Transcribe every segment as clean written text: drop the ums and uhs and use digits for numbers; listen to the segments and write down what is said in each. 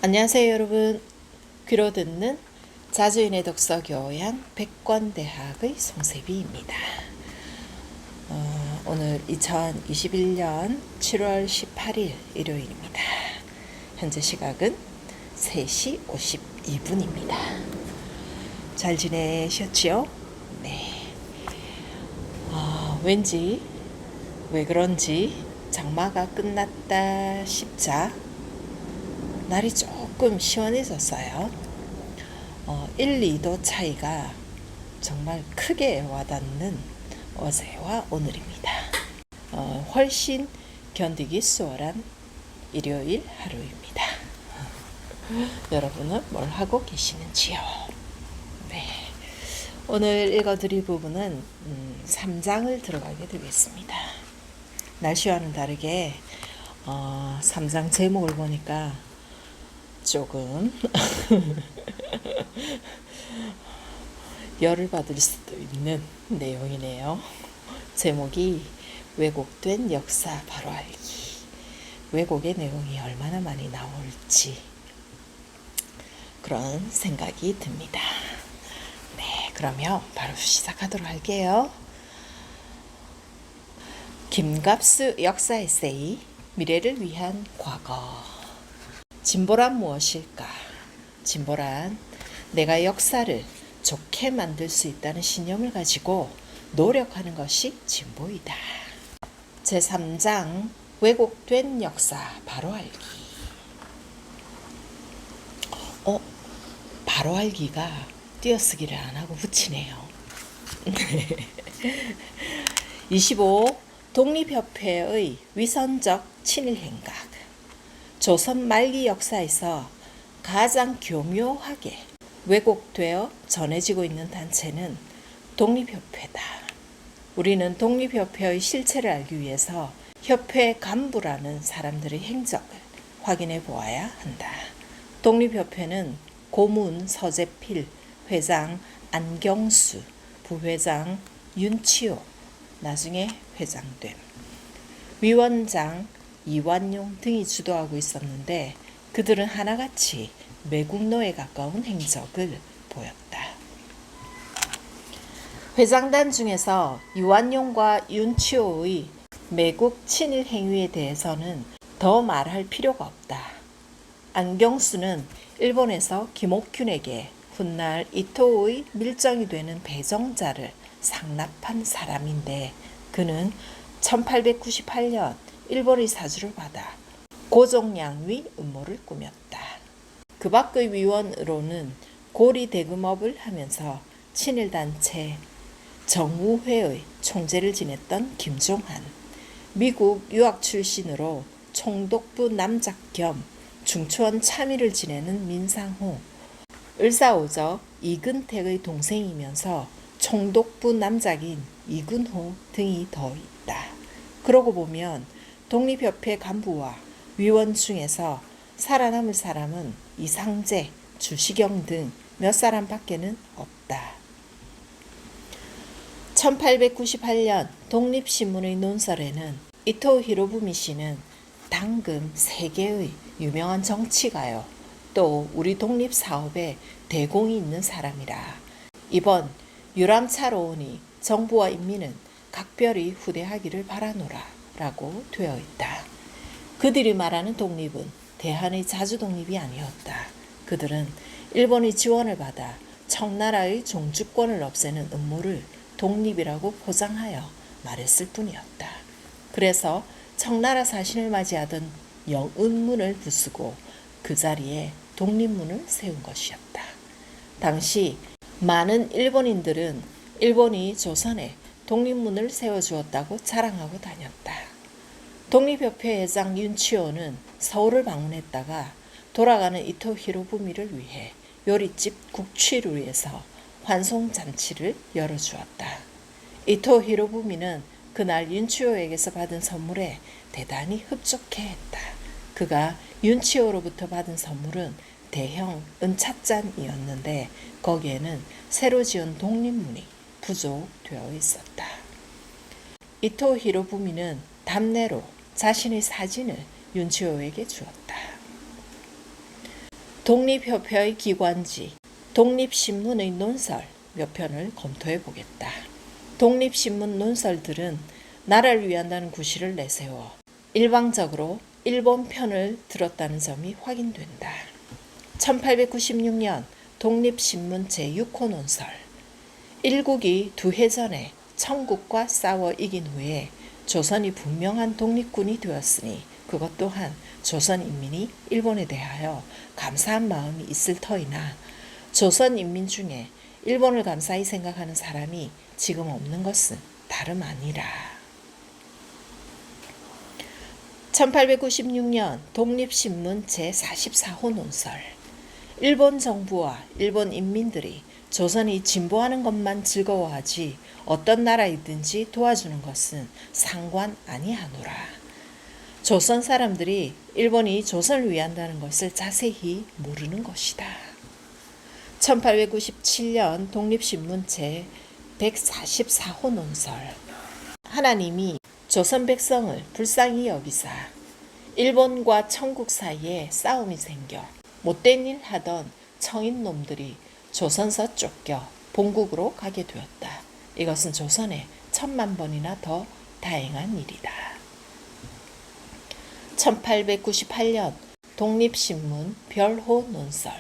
안녕하세요 여러분. 귀로 듣는 자주인의 독서 교양 백권대학의 송세비입니다. 오늘 2021년 7월 18일 일요일입니다. 현재 시각은 3시 52분입니다. 잘 지내셨지요? 네. 왠지 왜 그런지 장마가 끝났다 싶자 날이 조금 시원해졌어요. 1, 2도 차이가 정말 크게 와닿는 어제와 오늘입니다. 훨씬 견디기 수월한 일요일 하루입니다. 여러분은 뭘 하고 계시는지요? 네. 오늘 읽어드릴 부분은 3장을 들어가게 되겠습니다. 날씨와는 다르게 3장 제목을 보니까 조금 열을 받을 수도 있는 내용이네요. 제목이 왜곡된 역사 바로 알기. 왜곡의 내용이 얼마나 많이 나올지 그런 생각이 듭니다. 네, 그러면 바로 시작하도록 할게요. 김갑수 역사 에세이 미래를 위한 과거. 진보란 무엇일까? 진보란 내가 역사를 좋게 만들 수 있다는 신념을 가지고 노력하는 것이 진보이다. 제3장 왜곡된 역사 바로 알기. 바로 알기가 띄어쓰기를 안 하고 붙이네요. 25. 독립협회의 위선적 친일행각. 조선 말기 역사에서 가장 교묘하게 왜곡되어 전해지고 있는 단체는 독립협회다. 우리는 독립협회의 실체를 알기 위해서 협회 간부라는 사람들의 행적을 확인해 보아야 한다. 독립협회는 고문 서재필, 회장 안경수, 부회장 윤치호, 나중에 회장됨, 위원장 이완용 등이 주도하고 있었는데 그들은 하나같이 매국노에 가까운 행적을 보였다. 회장단 중에서 이완용과 윤치호의 매국 친일 행위에 대해서는 더 말할 필요가 없다. 안경수는 일본에서 김옥균에게 훗날 이토의 밀정이 되는 배정자를 상납한 사람인데 그는 1898년 일본의 사주를 받아 고종양위 음모를 꾸몄다. 그 밖의 위원으로는 고리대금업을 하면서 친일단체 정우회의 총재를 지냈던 김종한, 미국 유학 출신으로 총독부 남작 겸 중추원 참의를 지내는 민상호, 을사오적 이근택의 동생이면서 총독부 남작인 이근호 등이 더 있다. 그러고 보면 독립협회 간부와 위원 중에서 살아남을 사람은 이상재, 주시경 등 몇 사람밖에는 없다. 1898년 독립신문의 논설에는 이토 히로부미 씨는 당금 세계의 유명한 정치가요. 또 우리 독립사업에 대공이 있는 사람이라. 이번 유람차로 오니 정부와 인민은 각별히 후대하기를 바라노라 라고 되어 있다. 그들이 말하는 독립은 대한의 자주독립이 아니었다. 그들은 일본의 지원을 받아 청나라의 종주권을 없애는 음모를 독립이라고 포장하여 말했을 뿐이었다. 그래서 청나라 사신을 맞이하던 영은문을 부수고 그 자리에 독립문을 세운 것이었다. 당시 많은 일본인들은 일본이 조선에 독립문을 세워주었다고 자랑하고 다녔다. 독립협회 회장 윤치호는 서울을 방문했다가 돌아가는 이토 히로부미를 위해 요리집 국취루에서 환송잔치를 열어주었다. 이토 히로부미는 그날 윤치호에게서 받은 선물에 대단히 흡족해했다. 그가 윤치호로부터 받은 선물은 대형 은찻잔이었는데 거기에는 새로 지은 독립문이 부족되어 있었다. 이토 히로부미는 답례로 자신의 사진을 윤치호에게 주었다. 독립협회의 기관지, 독립신문의 논설 몇 편을 검토해 보겠다. 독립신문 논설들은 나라를 위한다는 구실을 내세워 일방적으로 일본 편을 들었다는 점이 확인된다. 1896년 독립신문 제6호 논설. 일국이 두 해 전에 청국과 싸워 이긴 후에 조선이 분명한 독립군이 되었으니 그것 또한 조선 인민이 일본에 대하여 감사한 마음이 있을 터이나 조선 인민 중에 일본을 감사히 생각하는 사람이 지금 없는 것은 다름 아니라. 1896년 독립신문 제44호 논설. 일본 정부와 일본 인민들이 조선이 진보하는 것만 즐거워하지 어떤 나라이든지 도와주는 것은 상관 아니하노라. 조선 사람들이 일본이 조선을 위한다는 것을 자세히 모르는 것이다. 1897년 독립신문 제144호 논설. 하나님이 조선 백성을 불쌍히 여기사 일본과 청국 사이에 싸움이 생겨 못된 일 하던 청인놈들이 조선서 쫓겨 본국으로 가게 되었다. 이것은 조선에 1000만 번이나 더 다행한 일이다. 1898년 독립신문 별호 논설.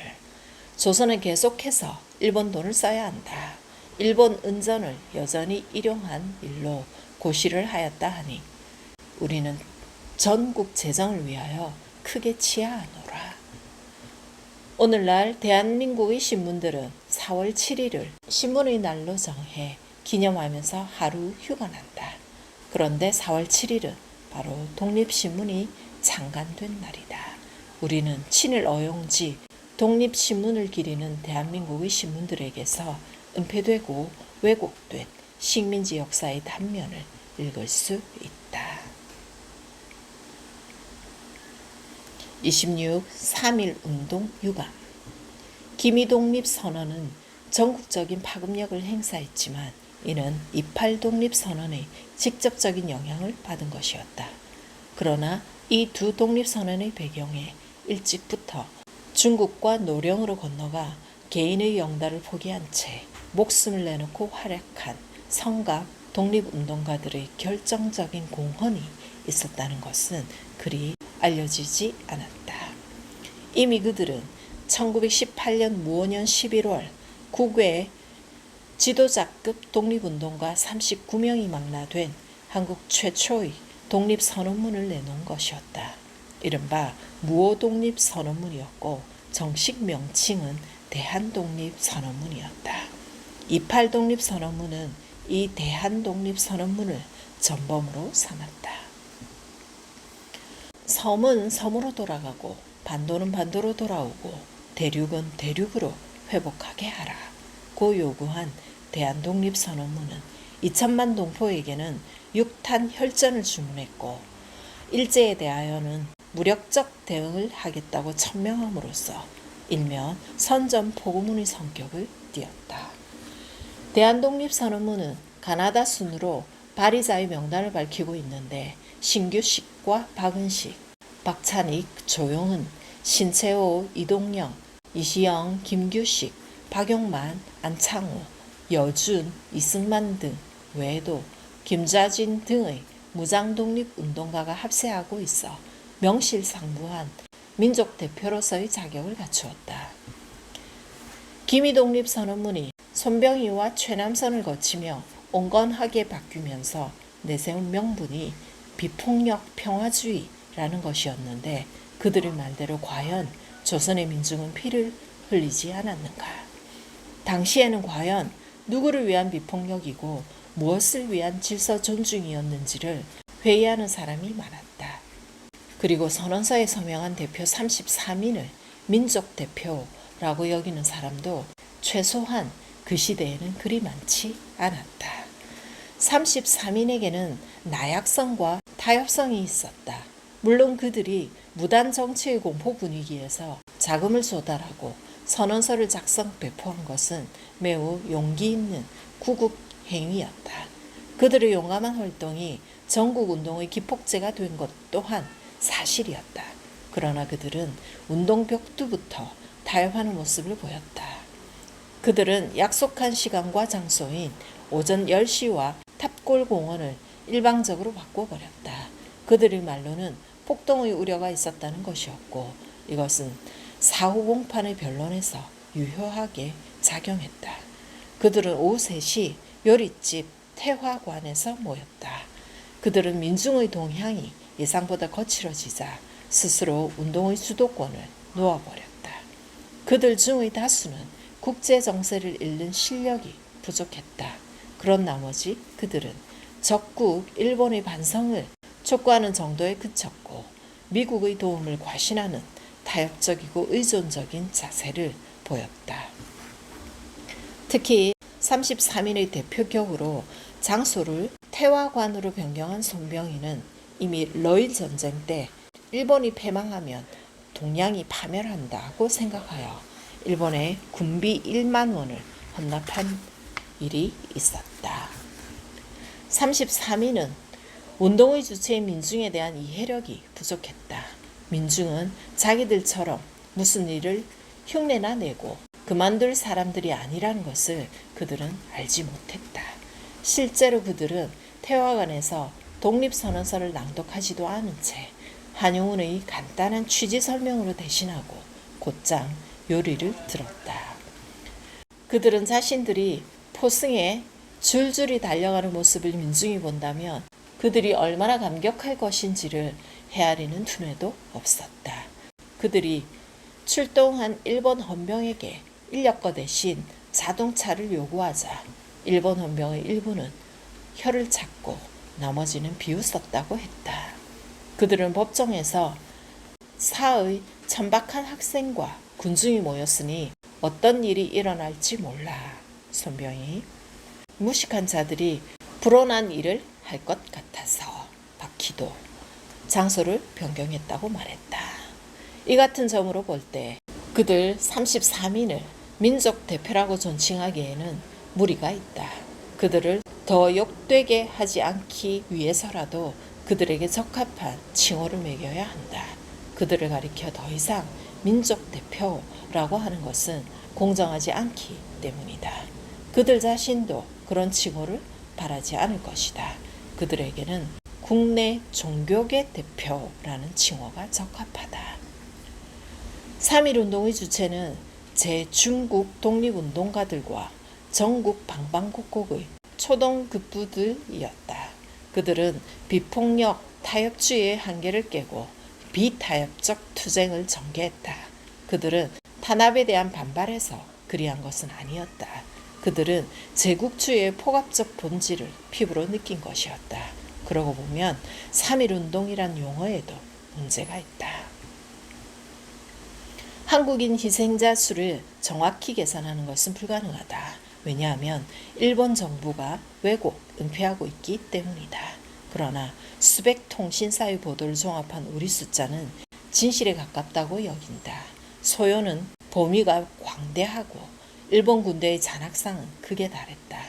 조선은 계속해서 일본 돈을 써야 한다. 일본 은전을 여전히 일용한 일로 고시를 하였다 하니 우리는 전국 재정을 위하여 크게 치하하노라. 오늘날 대한민국의 신문들은 4월 7일을 신문의 날로 정해 기념하면서 하루 휴관한다. 그런데 4월 7일은 바로 독립신문이 창간된 날이다. 우리는 친일 어용지 독립신문을 기리는 대한민국의 신문들에게서 은폐되고 왜곡된 식민지 역사의 단면을 읽을 수 있다. 26. 3.1운동 유감. 기미독립선언은 전국적인 파급력을 행사했지만 이는 28 독립선언의 직접적인 영향을 받은 것이었다. 그러나 이 두 독립선언의 배경에 일찍부터 중국과 노령으로 건너가 개인의 영달을 포기한 채 목숨을 내놓고 활약한 성갑 독립운동가들의 결정적인 공헌이 있었다는 것은 그리 알려지지 않았다. 이미 그들은 1918년 무오년 11월 국외 지도자급 독립운동가 39명이 망라된 한국 최초의 독립선언문을 내놓은 것이었다. 이른바 무오독립선언문이었고 정식 명칭은 대한독립선언문이었다. 28 독립선언문은 이 대한독립선언문을 전범으로 삼았다. 섬은 섬으로 돌아가고 반도는 반도로 돌아오고 대륙은 대륙으로 회복하게 하라고 요구한 대한독립선언문은 2000만 동포에게는 육탄 혈전을 주문했고 일제에 대하여는 무력적 대응을 하겠다고 천명함으로써 일면 선전포고문의 성격을 띠었다. 대한독립선언문은 가나다 순으로 발의자의 명단을 밝히고 있는데 신규식과 박은식, 박찬익, 조용은, 신채호, 이동영, 이시영, 김규식, 박용만, 안창호, 여준, 이승만 등 외에도 김좌진 등의 무장독립운동가가 합세하고 있어 명실상부한 민족대표로서의 자격을 갖추었다. 기미독립선언문이 손병희와 최남선을 거치며 온건하게 바뀌면서 내세운 명분이 비폭력 평화주의라는 것이었는데 그들의 말대로 과연 조선의 민중은 피를 흘리지 않았는가? 당시에는 과연 누구를 위한 비폭력이고 무엇을 위한 질서 존중이었는지를 회의하는 사람이 많았다. 그리고 선언서에 서명한 대표 33인을 민족 대표라고 여기는 사람도 최소한 그 시대에는 그리 많지 않았다. 33인에게는 나약성과 타협성이 있었다. 물론 그들이 무단 정치의 공포 분위기에서 자금을 조달하고 선언서를 작성 배포한 것은 매우 용기 있는 구국 행위였다. 그들의 용감한 활동이 전국운동의 기폭제가 된 것 또한 사실이었다. 그러나 그들은 운동 벽두부터 타협하는 모습을 보였다. 그들은 약속한 시간과 장소인 오전 10시와 탑골공원을 일방적으로 바꿔버렸다. 그들의 말로는 폭동의 우려가 있었다는 것이었고 이것은 사후 공판의 변론에서 유효하게 작용했다. 그들은 오후 3시 요리집 태화관에서 모였다. 그들은 민중의 동향이 예상보다 거칠어지자 스스로 운동의 주도권을 놓아버렸다. 그들 중의 다수는 국제 정세를 읽는 실력이 부족했다. 그런 나머지 그들은 적국 일본의 반성을 촉구하는 정도에 그쳤고 미국의 도움을 과신하는 타협적이고 의존적인 자세를 보였다. 특히 33인의 대표격으로 장소를 태화관으로 변경한 손병희는 이미 러일 전쟁 때 일본이 패망하면 동양이 파멸한다고 생각하여 일본에 군비 1만 원을 헌납한 일이 있었다. 33인은 운동의 주체인 민중에 대한 이해력이 부족했다. 민중은 자기들처럼 무슨 일을 흉내나 내고 그만둘 사람들이 아니라는 것을 그들은 알지 못했다. 실제로 그들은 태화관에서 독립선언서를 낭독하지도 않은 채 한용운의 간단한 취지 설명으로 대신하고 곧장 요리를 들었다. 그들은 자신들이 포승에 줄줄이 달려가는 모습을 민중이 본다면 그들이 얼마나 감격할 것인지를 헤아리는 두뇌도 없었다. 그들이 출동한 일본 헌병에게 인력거 대신 자동차를 요구하자 일본 헌병의 일부는 혀를 찾고 나머지는 비웃었다고 했다. 그들은 법정에서 사의 천박한 학생과 군중이 모였으니 어떤 일이 일어날지 몰라. 손병이 무식한 자들이 불온한 일을 할 것 같아서 박희도 장소를 변경했다고 말했다. 이 같은 점으로 볼 때 그들 33인을 민족 대표라고 존칭하기에는 무리가 있다. 그들을 더 욕되게 하지 않기 위해서라도 그들에게 적합한 칭호를 매겨야 한다. 그들을 가리켜 더 이상 민족 대표라고 하는 것은 공정하지 않기 때문이다. 그들 자신도 그런 칭호를 바라지 않을 것이다. 그들에게는 국내 종교계 대표라는 칭호가 적합하다. 3.1운동의 주체는 제중국 독립운동가들과 전국 방방곡곡의 초동급부들이었다. 그들은 비폭력 타협주의의 한계를 깨고 비타협적 투쟁을 전개했다. 그들은 탄압에 대한 반발에서 그리한 것은 아니었다. 그들은 제국주의의 포갑적 본질을 피부로 느낀 것이었다. 그러고 보면 3.1운동이란 용어에도 문제가 있다. 한국인 희생자 수를 정확히 계산하는 것은 불가능하다. 왜냐하면 일본 정부가 왜곡, 은폐하고 있기 때문이다. 그러나 수백 통신사의 보도를 종합한 우리 숫자는 진실에 가깝다고 여긴다. 소요는 범위가 광대하고 일본 군대의 잔악상은 극에 달했다.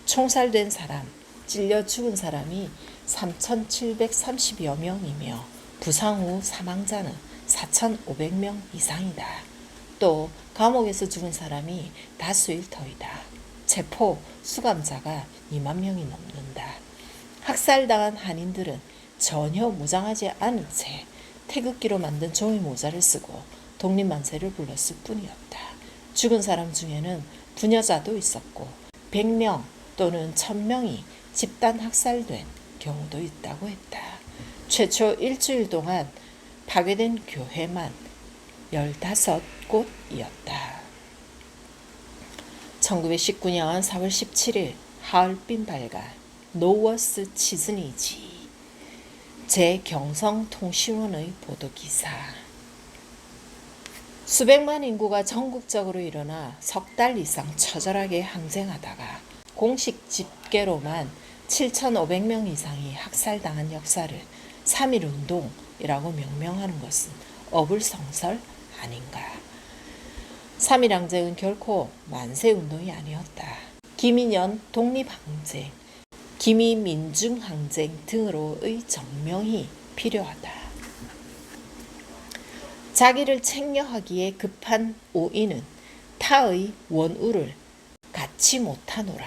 총살된 사람, 찔려 죽은 사람이 3,730여 명이며 부상 후 사망자는 4,500명 이상이다. 또 감옥에서 죽은 사람이 다수일 터이다. 체포, 수감자가 2만 명이 넘는다. 학살당한 한인들은 전혀 무장하지 않은 채 태극기로 만든 종이 모자를 쓰고 독립만세를 불렀을 뿐이었다. 죽은 사람 중에는 부녀자도 있었고 100명 또는 1000명이 집단 학살된 경우도 있다고 했다. 최초 일주일 동안 파괴된 교회만 15곳이었다. 1919년 4월 17일 하얼빈 발간 노워스 치즈니지 제경성통신원의 보도기사. 수백만 인구가 전국적으로 일어나 석 달 이상 처절하게 항쟁하다가 공식 집계로만 7,500명 이상이 학살당한 역사를 3.1운동이라고 명명하는 것은 어불성설 아닌가. 3.1항쟁은 결코 만세운동이 아니었다. 기민연 독립항쟁, 기미민중항쟁 등으로의 정명이 필요하다. 자기를 책령하기에 급한 오이는 타의 원우를 갖지 못하노라.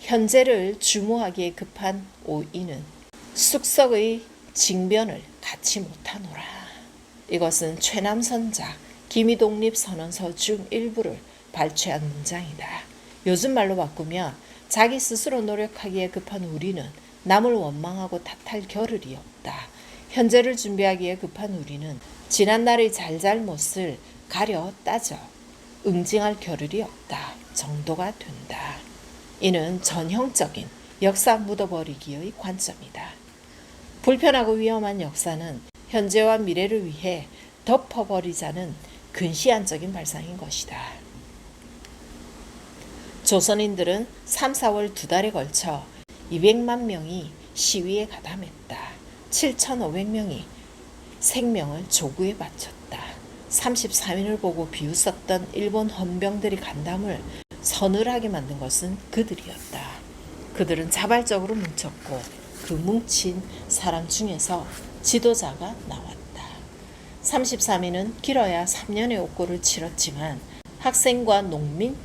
현재를 주모하기에 급한 오이는 숙석의 징변을 갖지 못하노라. 이것은 최남선자 기미독립선언서 중 일부를 발췌한 문장이다. 요즘 말로 바꾸면 자기 스스로 노력하기에 급한 우리는 남을 원망하고 탓할 겨를이 없다. 현재를 준비하기에 급한 우리는 지난날의 잘잘못을 가려 따져 응징할 겨를이 없다 정도가 된다. 이는 전형적인 역사 묻어버리기의 관점이다. 불편하고 위험한 역사는 현재와 미래를 위해 덮어버리자는 근시안적인 발상인 것이다. 조선인들은 3, 4월 2달에 걸쳐 200만 명이 시위에 가담했다. 7,500명이 생명을 조국에 바쳤다. 33인을 보고 비웃었던 일본 헌병들이 간담을 서늘하게 만든 것은 그들이었다. 그들은 자발적으로 뭉쳤고 그 뭉친 사람 중에서 지도자가 나왔다. 33인은 길어야 3년의 옥고를 치렀지만 학생과 농민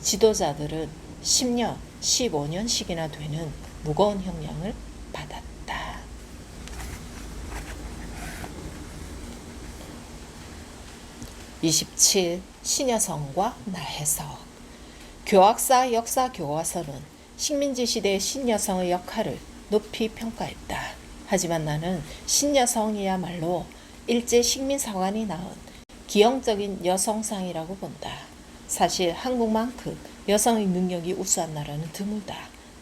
지도자들은 10년, 15년씩이나 되는 무거운 형량을 받았다. 27. 신여성과 나혜석. 교학사 역사교과서는 식민지 시대의 신여성의 역할을 높이 평가했다. 하지만 나는 신여성이야말로 일제 식민사관이 낳은 기형적인 여성상이라고 본다. 사실 한국만큼 여성의 능력이 우수한 나라는 드물다.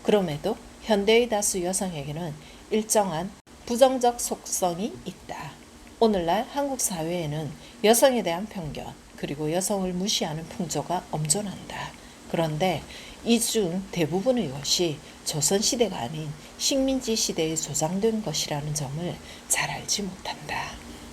그럼에도 현대의 다수 여성에게는 일정한 부정적 속성이 있다. 오늘날 한국 사회에는 여성에 대한 편견 그리고 여성을 무시하는 풍조가 엄존한다. 그런데 이 중 대부분의 것이 조선시대가 아닌 식민지 시대에 조장된 것이라는 점을 잘 알지 못한다.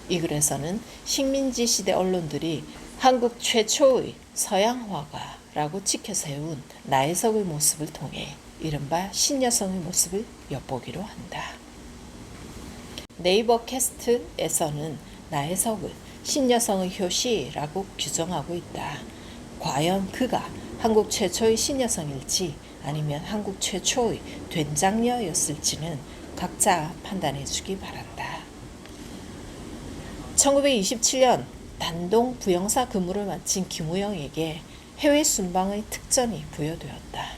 이 글에서는 식민지 시대 언론들이 한국 최초의 서양화가라고 지켜세운 나혜석의 모습을 통해 이른바 신여성의 모습을 엿보기로 한다. 네이버 캐스트에서는 나혜석을 신여성의 효시라고 규정하고 있다. 과연 그가 한국 최초의 신여성일지 아니면 한국 최초의 된장녀였을지는 각자 판단해 주기 바란다. 1927년 단동 부영사 근무를 마친 김우영에게 해외 순방의 특전이 부여되었다.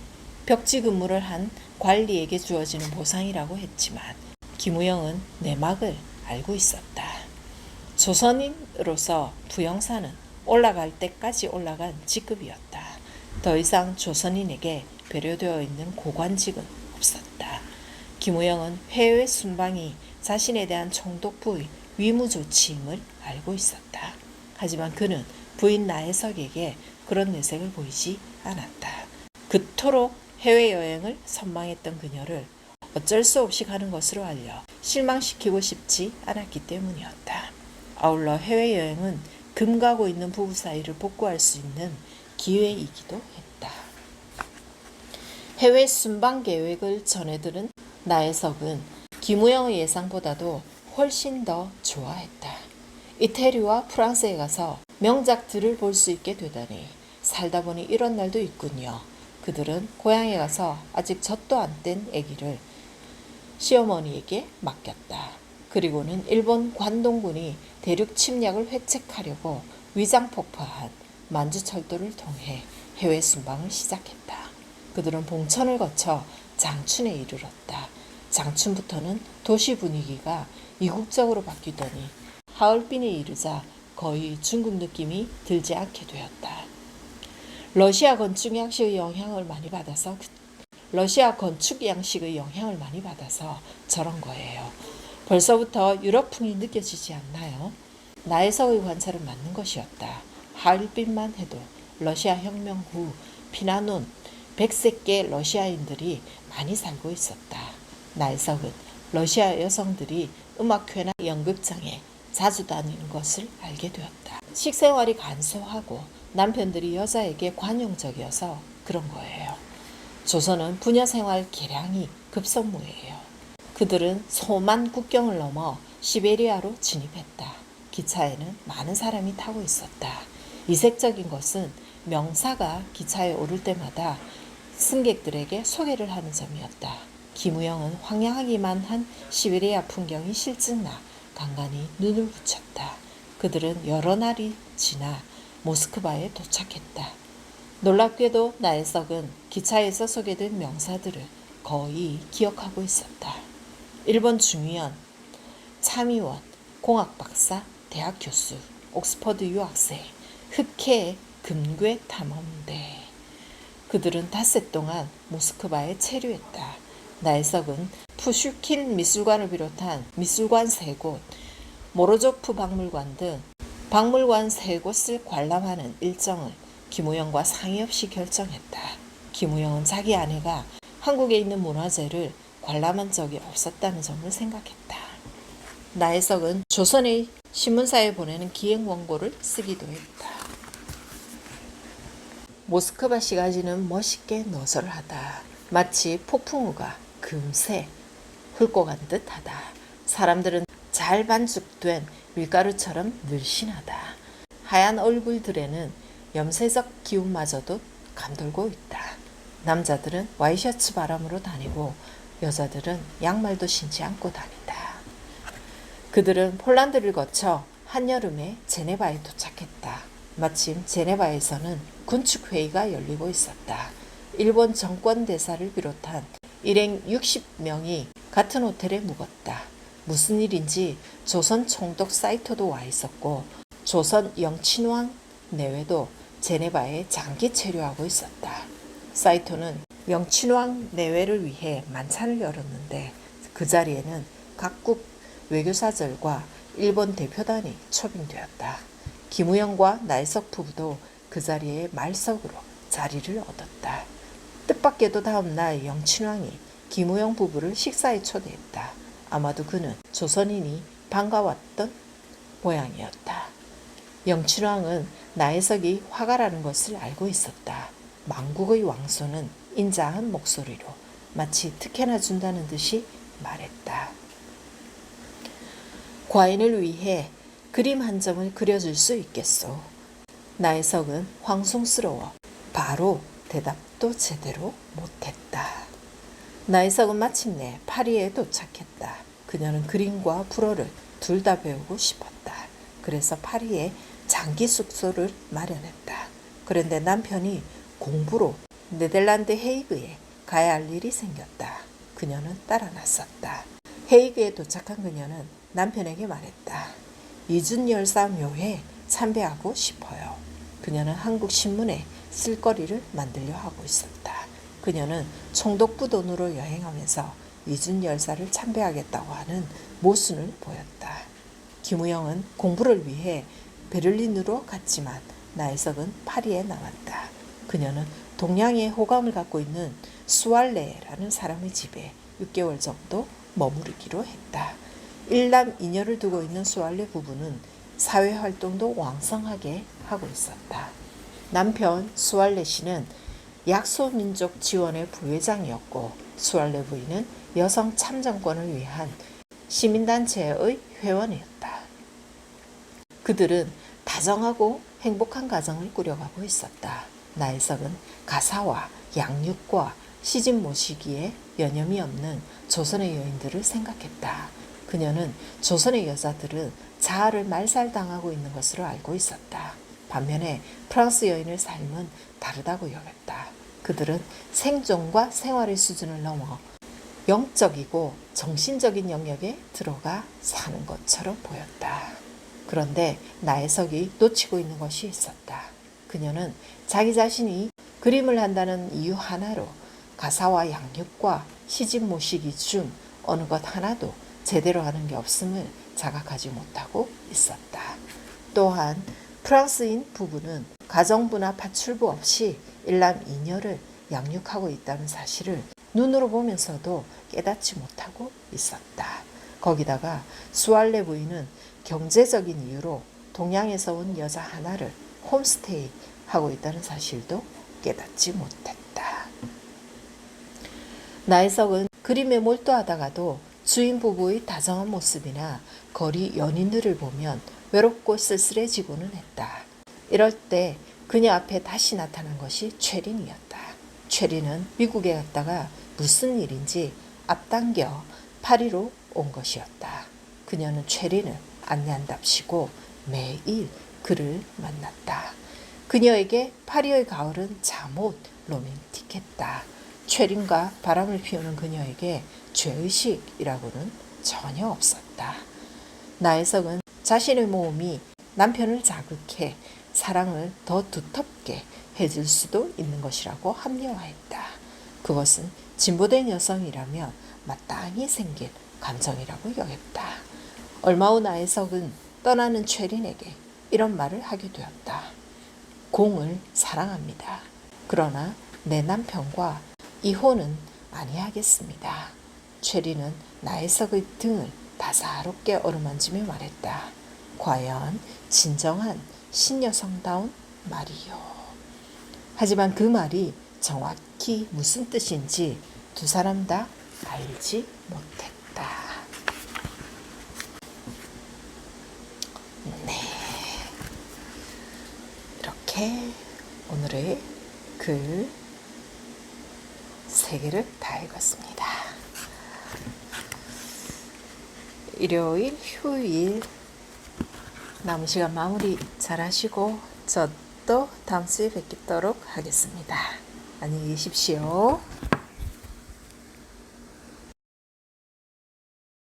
벽지 근무를 한 관리에게 주어지는 보상이라고 했지만 김우영은 내막을 알고 있었다. 조선인으로서 부영사는 올라갈 때까지 올라간 직급이었다. 더 이상 조선인에게 배려되어 있는 고관직은 없었다. 김우영은 해외 순방이 자신에 대한 총독부의 위무 조치임을 알고 있었다. 하지만 그는 부인 나혜석에게 그런 내색을 보이지 않았다. 그토록 해외여행을 선망했던 그녀를 어쩔 수 없이 가는 것으로 알려 실망시키고 싶지 않았기 때문이었다. 아울러 해외여행은 금가고 있는 부부 사이를 복구할 수 있는 기회이기도 했다. 해외 순방 계획을 전해들은 나혜석은 김우영의 예상보다도 훨씬 더 좋아했다. 이태리와 프랑스에 가서 명작들을 볼 수 있게 되다니 살다 보니 이런 날도 있군요. 그들은 고향에 가서 아직 젖도 안 뗀 아기를 시어머니에게 맡겼다. 그리고는 일본 관동군이 대륙 침략을 회책하려고 위장폭파한 만주철도를 통해 해외 순방을 시작했다. 그들은 봉천을 거쳐 장춘에 이르렀다. 장춘부터는 도시 분위기가 이국적으로 바뀌더니 하얼빈에 이르자 거의 중국 느낌이 들지 않게 되었다. 러시아 건축 양식의 영향을 많이 받아서 저런 거예요. 벌써부터 유럽풍이 느껴지지 않나요? 나혜석의 관찰은 맞는 것이었다. 하얼빈만 해도 러시아 혁명 후 피난온 100세께 러시아인들이 많이 살고 있었다. 나혜석은 러시아 여성들이 음악회나 연극장에 자주 다니는 것을 알게 되었다. 식생활이 간소하고 남편들이 여자에게 관용적이어서 그런 거예요. 조선은 부녀생활 개량이 급선무예요. 그들은 소만 국경을 넘어 시베리아로 진입했다. 기차에는 많은 사람이 타고 있었다. 이색적인 것은 명사가 기차에 오를 때마다 승객들에게 소개를 하는 점이었다. 김우영은 황량하기만 한 시베리아 풍경이 실증나 간간히 눈을 붙였다. 그들은 여러 날이 지나 모스크바에 도착했다. 놀랍게도 나혜석은 기차에서 소개된 명사들을 거의 기억하고 있었다. 일본 중위원, 참의원, 공학박사, 대학 교수, 옥스퍼드 유학생, 흑해 금괴 탐험대. 그들은 닷새 동안 모스크바에 체류했다. 나혜석은 푸슈킨 미술관을 비롯한 미술관 3곳, 모로조프 박물관 등 박물관 3곳을 관람하는 일정을 김우영과 상의 없이 결정했다. 김우영은 자기 아내가 한국에 있는 문화재를 관람한 적이 없었다는 점을 생각했다. 나혜석은 조선의 신문사에 보내는 기행 원고를 쓰기도 했다. 모스크바 시가지는 멋있게 노설하다. 마치 폭풍우가 금세 훑고 간 듯하다. 사람들은 잘 반죽된 밀가루처럼 늘씬하다. 하얀 얼굴들에는 염세적 기운마저도 감돌고 있다. 남자들은 와이셔츠 바람으로 다니고 여자들은 양말도 신지 않고 다닌다. 그들은 폴란드를 거쳐 한여름에 제네바에 도착했다. 마침 제네바에서는 군축회의가 열리고 있었다. 일본 정권대사를 비롯한 일행 60명이 같은 호텔에 묵었다. 무슨 일인지 조선 총독 사이토도 와 있었고 조선 영친왕 내외도 제네바에 장기 체류하고 있었다. 사이토는 영친왕 내외를 위해 만찬을 열었는데 그 자리에는 각국 외교사절과 일본 대표단이 초빙되었다. 김우영과 나혜석 부부도 그 자리에 말석으로 자리를 얻었다. 뜻밖에도 다음날 영친왕이 김우영 부부를 식사에 초대했다. 아마도 그는 조선인이 반가웠던 모양이었다. 영친왕은 나혜석이 화가라는 것을 알고 있었다. 망국의 왕손은 인자한 목소리로 마치 특혜나 준다는 듯이 말했다. 과인을 위해 그림 한 점을 그려줄 수 있겠소. 나혜석은 황송스러워 바로 대답도 제대로 못했다. 나혜석은 마침내 파리에 도착했다. 그녀는 그림과 불어를 둘 다 배우고 싶었다. 그래서 파리에 장기 숙소를 마련했다. 그런데 남편이 공부로 네덜란드 헤이그에 가야 할 일이 생겼다. 그녀는 따라 나섰다. 헤이그에 도착한 그녀는 남편에게 말했다. 이준열사 묘에 참배하고 싶어요. 그녀는 한국 신문에 쓸거리를 만들려 하고 있었다. 그녀는 총독부 돈으로 여행하면서 이준열사를 참배하겠다고 하는 모순을 보였다. 김우영은 공부를 위해 베를린으로 갔지만 나혜석은 파리에 남았다. 그녀는 동양의 호감을 갖고 있는 수알레라는 사람의 집에 6개월 정도 머무르기로 했다. 일남 이녀를 두고 있는 수알레 부부는 사회활동도 왕성하게 하고 있었다. 남편 수알레 씨는 약소민족 지원회 부회장이었고 수알레 부인은 여성 참정권을 위한 시민단체의 회원이었다. 그들은 다정하고 행복한 가정을 꾸려가고 있었다. 나혜석은 가사와 양육과 시집 모시기에 여념이 없는 조선의 여인들을 생각했다. 그녀는 조선의 여자들은 자아를 말살당하고 있는 것으로 알고 있었다. 반면에 프랑스 여인의 삶은 다르다고 여겼다. 그들은 생존과 생활의 수준을 넘어 영적이고 정신적인 영역에 들어가 사는 것처럼 보였다. 그런데 나혜석이 놓치고 있는 것이 있었다. 그녀는 자기 자신이 그림을 한다는 이유 하나로 가사와 양육과 시집 모시기 중 어느 것 하나도 제대로 하는 게 없음을 자각하지 못하고 있었다. 또한 프랑스인 부부는 가정부나 파출부 없이 일남 이녀를 양육하고 있다는 사실을 눈으로 보면서도 깨닫지 못하고 있었다. 거기다가 수알레 부인은 경제적인 이유로 동양에서 온 여자 하나를 홈스테이 하고 있다는 사실도 깨닫지 못했다. 나혜석은 그림에 몰두하다가도 주인 부부의 다정한 모습이나 거리 연인들을 보면 외롭고 쓸쓸해지고는 했다. 이럴 때 그녀 앞에 다시 나타난 것이 최린이었다. 최린은 미국에 갔다가 무슨 일인지 앞당겨 파리로 온 것이었다. 그녀는 최린을 안내한답시고 매일 그를 만났다. 그녀에게 파리의 가을은 잠옷 로맨틱했다. 최린과 바람을 피우는 그녀에게 죄의식이라고는 전혀 없었다. 나혜석은 자신의 모험이 남편을 자극해 사랑을 더 두텁게 해줄 수도 있는 것이라고 합리화했다. 그것은 진보된 여성이라면 마땅히 생긴 감정이라고 여겼다. 얼마 후 나혜석은 떠나는 최린에게 이런 말을 하게 되었다. 공을 사랑합니다. 그러나 내 남편과 이혼은 아니하겠습니다. 최린은 나혜석의 등을 다사롭게 어루만지며 말했다. 과연 진정한 신여성다운 말이요. 하지만 그 말이 정확히 무슨 뜻인지 두 사람 다 알지 못했다. 네, 이렇게 오늘의 글 3개를 다 읽었습니다. 일요일, 휴일 남은 시간 마무리 잘 하시고 저 또 다음 주에 뵙도록 하겠습니다. 안녕히 계십시오.